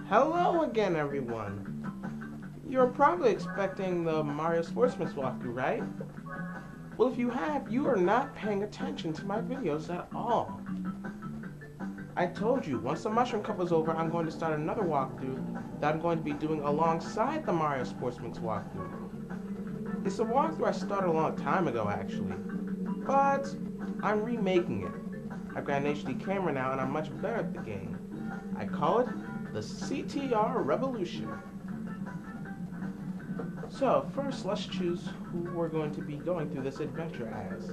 Hello again, everyone. You're probably expecting the Mario Sportsman's walkthrough, right? Well, if you have, you are not paying attention to my videos at all. I told you, once the Mushroom Cup is over, I'm going to start another walkthrough that I'm going to be doing alongside the Mario Sportsman's walkthrough. It's a walkthrough I started a long time ago, actually, but I'm remaking it. I've got an HD camera now, and I'm much better at the game. I call it the CTR Revolution. So, first let's choose who we're going to be going through this adventure as.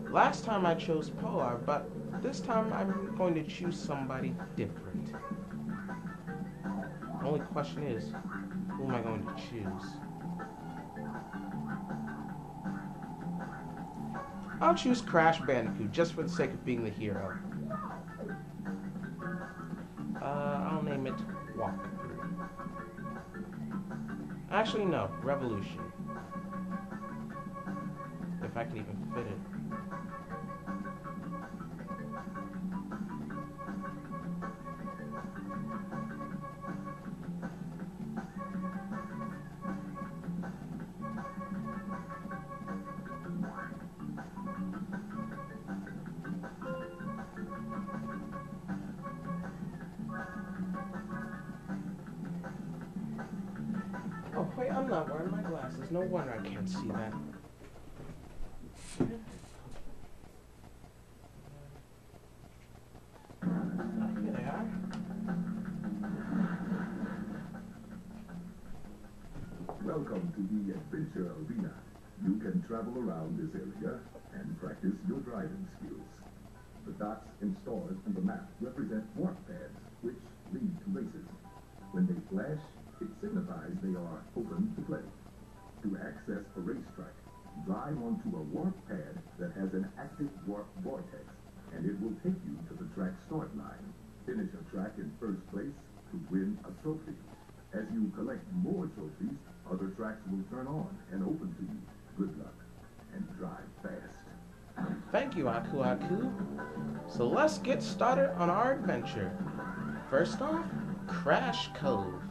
Last time I chose Polar, but this time I'm going to choose somebody different. The only question is, who am I going to choose? I'll choose Crash Bandicoot, just for the sake of being the hero. I'll name it Walkthrough. Actually, no, Revolution. If I can even fit it. Oh, wait, I'm not wearing my glasses. No wonder I can't see that. Here they are. Welcome to the Adventure Arena. You can travel around this area and practice your driving skills. The dots and stars on the map represent warp pads, which lead to races. When they flash, it signifies they are open to play. To access a racetrack, drive onto a warp pad that has an active warp vortex, and it will take you to the track start line. Finish a track in first place to win a trophy. As you collect more trophies, other tracks will turn on and open to you. Good luck, and drive fast. Thank you, Aku Aku. So let's get started on our adventure. First off, Crash Cove.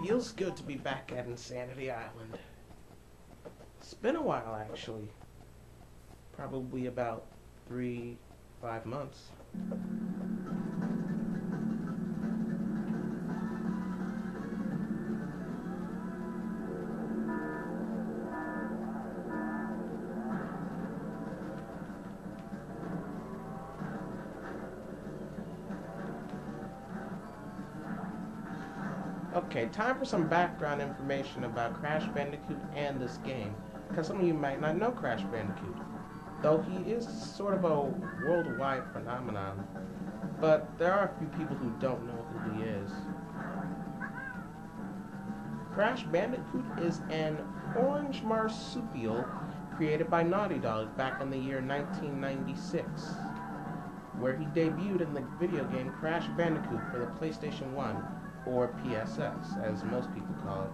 Feels good to be back at N.Sanity Island. It's been a while, actually. Probably about 3-5 months. Okay, time for some background information about Crash Bandicoot and this game, because some of you might not know Crash Bandicoot, though he is sort of a worldwide phenomenon, but there are a few people who don't know who he is. Crash Bandicoot is an orange marsupial created by Naughty Dog back in the year 1996, where he debuted in the video game Crash Bandicoot for the PlayStation 1, or PSX, as most people call it.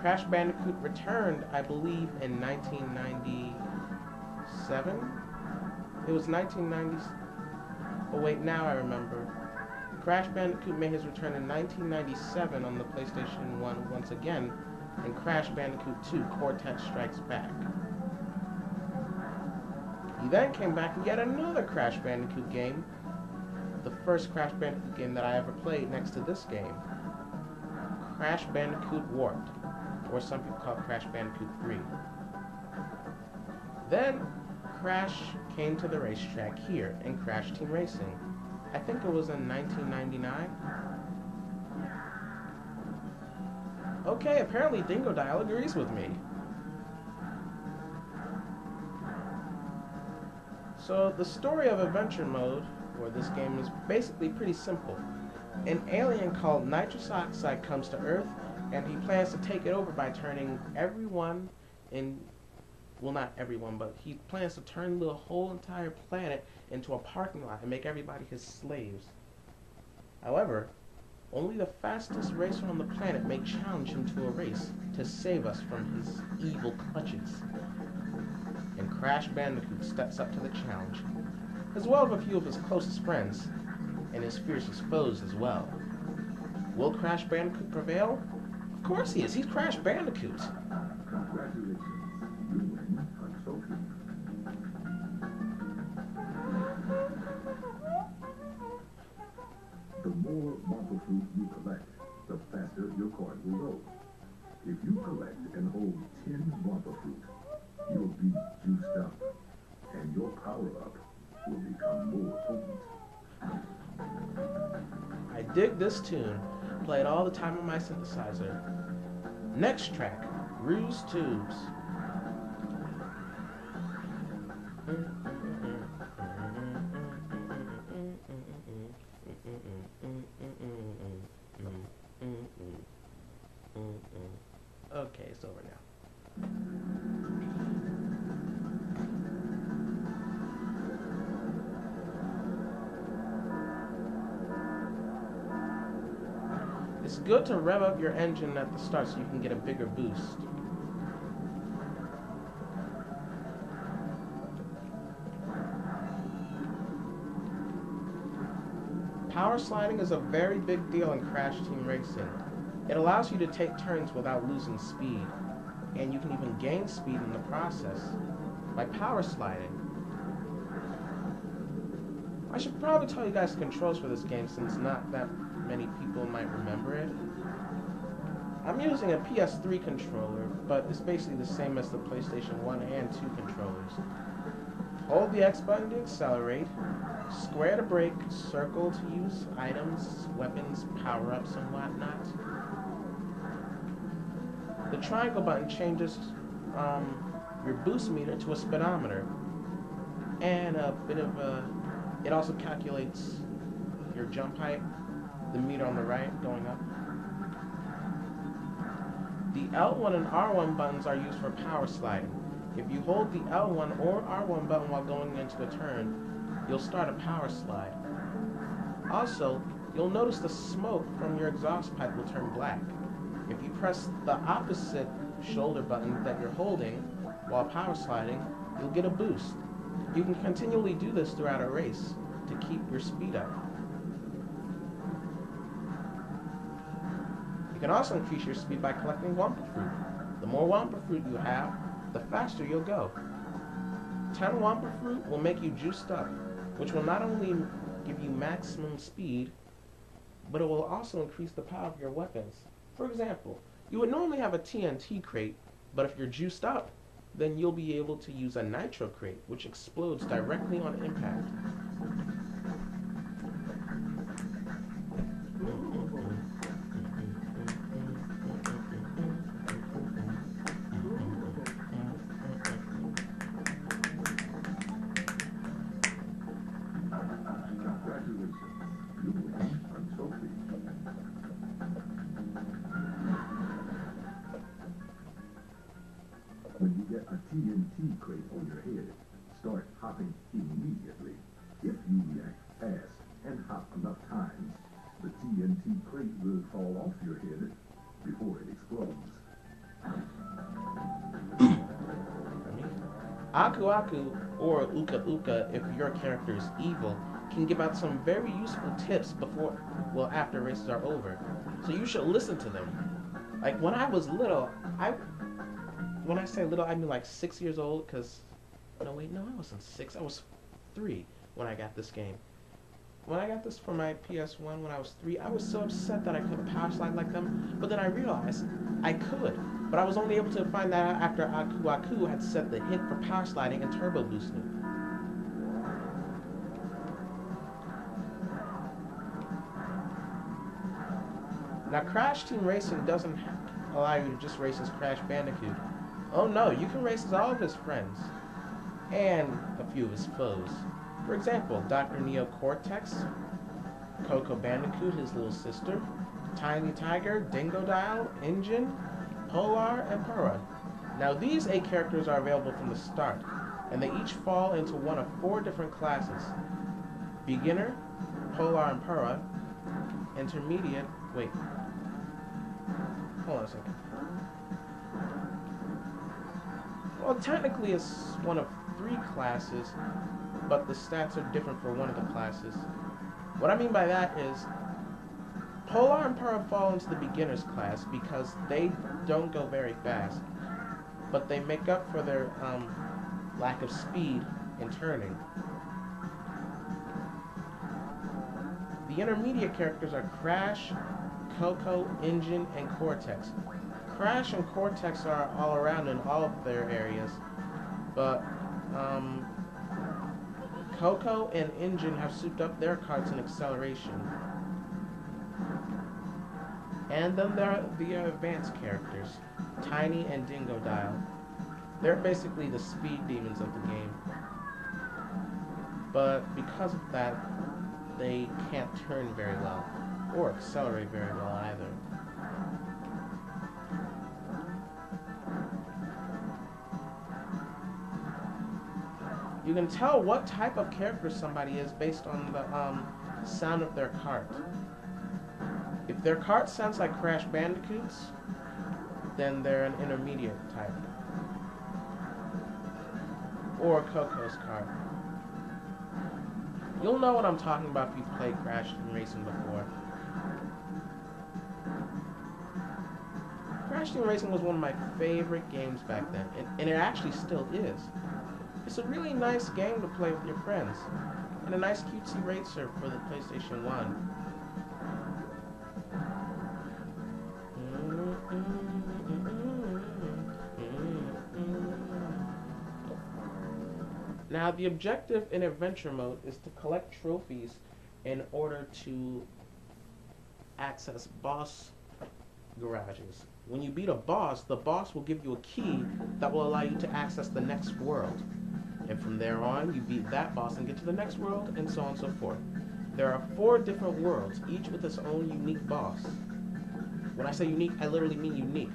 Crash Bandicoot returned, I believe, in 1997? It was 1990... Oh wait, now I remember. Crash Bandicoot made his return in 1997 on the PlayStation 1 once again, in Crash Bandicoot 2, Cortex Strikes Back. He then came back and yet another Crash Bandicoot game, the first Crash Bandicoot game that I ever played next to this game, Crash Bandicoot Warped, or some people call it Crash Bandicoot 3. Then, Crash came to the racetrack here in Crash Team Racing. I think it was in 1999. Okay, apparently Dingo Dial agrees with me. So, the story of Adventure Mode for this game is basically pretty simple. An alien called nitrous oxide comes to Earth, and he plans to take it over by turning everyone in, well, not everyone, but he plans to turn the whole entire planet into a parking lot and make everybody his slaves. However, only the fastest racer on the planet may challenge him to a race to save us from his evil clutches. And Crash Bandicoot steps up to the challenge. as well as a few of his closest friends, and his fiercest foes as well. Will Crash Bandicoot prevail? Of course he is. He's Crash Bandicoot. Congratulations. You win a trophy. The more Wampa fruit you collect, the faster your card will go. If you collect and hold 10 Wampa fruit, you'll be juiced up, and your power-up will become more potent. I dig this tune. Play it all the time on my synthesizer. Next track, Ruse Tubes. Okay, it's over now. It's good to rev up your engine at the start so you can get a bigger boost. Power sliding is a very big deal in Crash Team Racing. It allows you to take turns without losing speed, and you can even gain speed in the process by power sliding. I should probably tell you guys the controls for this game since not that many people might remember it. I'm using a PS3 controller, but it's basically the same as the PlayStation 1 and 2 controllers. Hold the X button to accelerate, square to brake, circle to use items, weapons, power-ups, and whatnot. The triangle button changes your boost meter to a speedometer, and it also calculates your jump height, the meter on the right going up. The L1 and R1 buttons are used for power sliding. If you hold the L1 or R1 button while going into a turn, you'll start a power slide. Also, you'll notice the smoke from your exhaust pipe will turn black. If you press the opposite shoulder button that you're holding while power sliding, you'll get a boost. You can continually do this throughout a race to keep your speed up. You can also increase your speed by collecting Wampa fruit. The more Wampa fruit you have, the faster you'll go. 10 Wampa fruit will make you juiced up, which will not only give you maximum speed, but it will also increase the power of your weapons. For example, you would normally have a TNT crate, but if you're juiced up, then you'll be able to use a nitro crate, which explodes directly on impact. When you get a TNT crate on your head, start hopping immediately. If you react fast and hop enough times, the TNT crate will fall off your head before it explodes. Aku Aku, or Uka Uka if your character is evil, can give out some very useful tips after races are over. So you should listen to them. Like when I was little, when I say little, I mean like 6 years old, because, no, I wasn't 6, I was 3 when I got this game. When I got this for my PS1 when I was 3, I was so upset that I couldn't power slide like them, but then I realized I could. But I was only able to find that out after Aku Aku had set the hint for power sliding and turbo boosting. Now Crash Team Racing doesn't allow you to just race as Crash Bandicoot. Oh no, you can race as all of his friends, and a few of his foes. For example, Dr. Neo Cortex, Coco Bandicoot, his little sister, Tiny Tiger, Dingodile, Engine, Polar, and Purah. Now these 8 characters are available from the start, and they each fall into one of 4 different classes. Beginner, Polar and Purah, Intermediate, hold on a second. Well, technically it's one of 3 classes, but the stats are different for one of the classes. What I mean by that is Polar and Para fall into the beginner's class because they don't go very fast, but they make up for their lack of speed in turning. The intermediate characters are Crash, Coco, Engine, and Cortex. Crash and Cortex are all around in all of their areas, but Coco and Engine have souped up their carts in acceleration. And then there are the advanced characters, Tiny and Dingo Dial. They're basically the speed demons of the game. But because of that, they can't turn very well, or accelerate very well either. You can tell what type of character somebody is based on the sound of their cart. If their cart sounds like Crash Bandicoot's, then they're an intermediate type. Or Coco's cart. You'll know what I'm talking about if you've played Crash Racing before. Crash Racing was one of my favorite games back then, and it actually still is. It's a really nice game to play with your friends, and a nice cutesy racer for the PlayStation 1. Now, the objective in Adventure Mode is to collect trophies in order to access boss garages. When you beat a boss, the boss will give you a key that will allow you to access the next world. And from there on, you beat that boss and get to the next world, and so on and so forth. There are 4 different worlds, each with its own unique boss. When I say unique, I literally mean unique.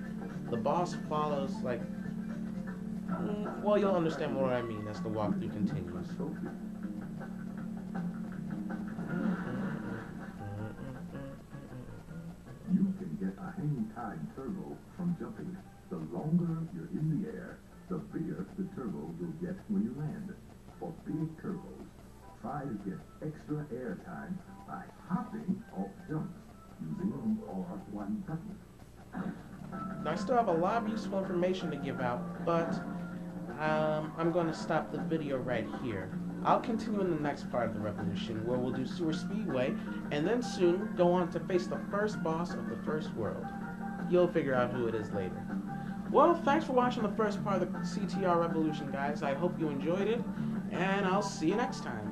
The boss follows, like, well, you'll understand what I mean as the walkthrough continues. You can get a hang-time turbo from jumping. The longer you're in the air, the bigger the turbo you'll get when you land. For big turbos, try to get extra air time by hopping off jumps using the R1 button. Now, I still have a lot of useful information to give out, but I'm going to stop the video right here. I'll continue in the next part of the revolution, where we'll do Sewer Speedway, and then soon go on to face the first boss of the first world. You'll figure out who it is later. Well, thanks for watching the first part of the CTR revolution, guys. I hope you enjoyed it, and I'll see you next time.